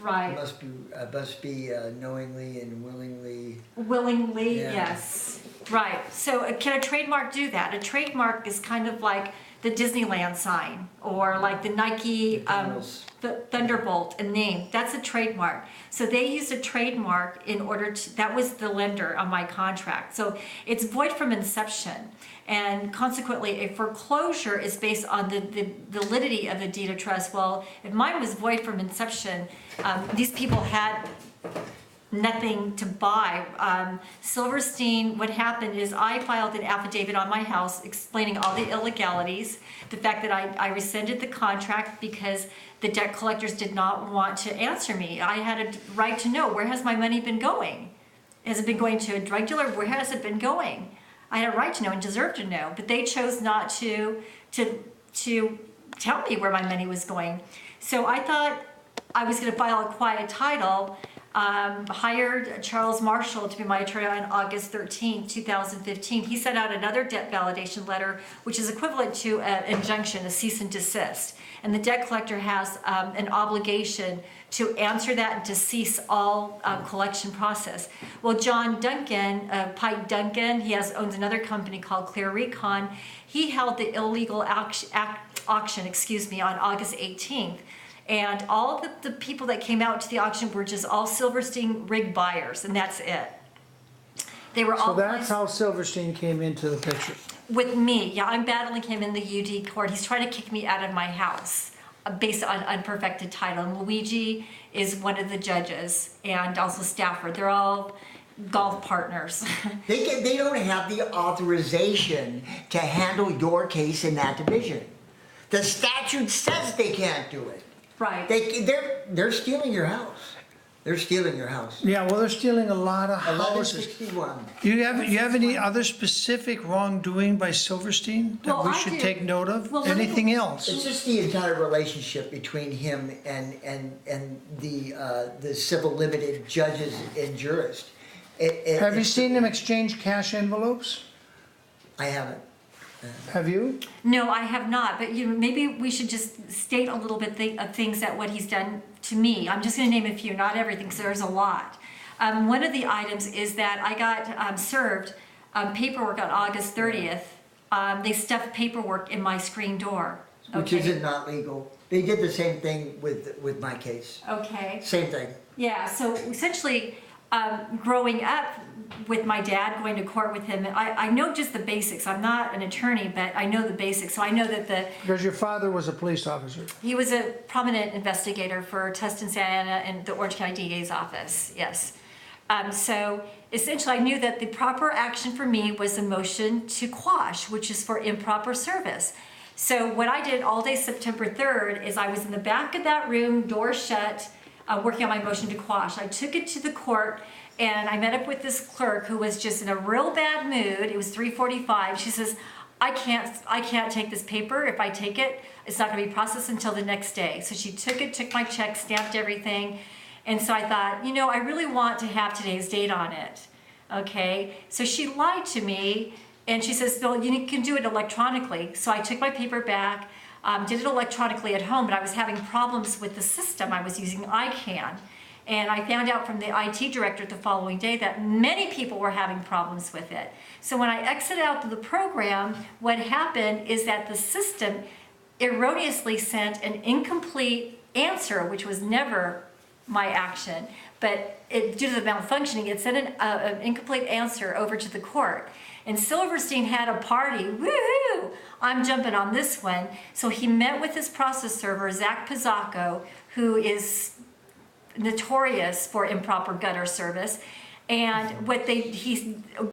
Right. Must be knowingly and willingly. Willingly, Yeah. Yes. Right. So can a trademark do that? A trademark is kind of like the Disneyland sign or like the Nike the Thunderbolt, a name. That's a trademark. So they used a trademark in order to, that was the lender on my contract. So it's void from inception. And consequently, a foreclosure is based on the validity of the deed of trust. Well, if mine was void from inception, these people had nothing to buy. Silverstein, what happened is I filed an affidavit on my house explaining all the illegalities, the fact that I rescinded the contract because the debt collectors did not want to answer me. I had a right to know, where has my money been going? Has it been going to a drug dealer? Where has it been going? I had a right to know and deserved to know, but they chose not to tell me where my money was going. So I thought I was going to file a quiet title, hired Charles Marshall to be my attorney on August 13, 2015. He sent out another debt validation letter, which is equivalent to an injunction, a cease and desist. And the debt collector has an obligation to answer that and to cease all collection process. Well, John Duncan, Pike Duncan, he owns another company called Clear Recon. He held the illegal auction, on August 18th. And all the people that came out to the auction were just all Silverstein rig buyers, and that's it. They were all. So that's how Silverstein came into the picture. With me, yeah, I'm battling him in the UD court. He's trying to kick me out of my house based on unperfected title. And Luigi is one of the judges, and also Stafford. They're all golf partners. They don't have the authorization to handle your case in that division. The statute says they can't do it. Right. They're stealing your house. They're stealing your house. Yeah, well, they're stealing a lot of houses. 1161. You have any other specific wrongdoing by Silverstein that Well, we I should do. take note of? Well, let me- Anything else? It's just the entire relationship between him and the civil limited judges and jurists. Have you seen them exchange cash envelopes? I haven't. Have you? No, I have not, but maybe we should just state a little bit of things that what he's done to me. I'm just going to name a few, not everything, because there's a lot. One of the items is that I got served paperwork on August 30th. They stuffed paperwork in my screen door. Which isn't not legal. They did the same thing with my case. Okay. Same thing. Yeah, so essentially, growing up with my dad, going to court with him, I know just the basics. I'm not an attorney, but I know the basics. So I know that Because your father was a police officer. he was a prominent investigator for Tustin, Santa Ana, and the Orange County DA's office, yes. So essentially, I knew that the proper action for me was a motion to quash, which is for improper service. So what I did all day September 3rd is I was in the back of that room, door shut, working on my motion to quash. I took it to the court, and I met up with this clerk who was just in a real bad mood. It was 3:45. She says, I can't take this paper. If I take it, it's not going to be processed until the next day. So she took it, took my check, stamped everything. And so I thought, I really want to have today's date on it. Okay. So she lied to me, and she says, no, you can do it electronically. So I took my paper back, did it electronically at home, but I was having problems with the system. I was using ICANN. And I found out from the IT director the following day that many people were having problems with it. So when I exited out of the program, what happened is that the system erroneously sent an incomplete answer, which was never my action. But due to the malfunctioning, it sent an incomplete answer over to the court. And Silverstein had a party. Woohoo! I'm jumping on this one. So he met with his process server, Zach Pizzacco, who is notorious for improper gutter service. And what he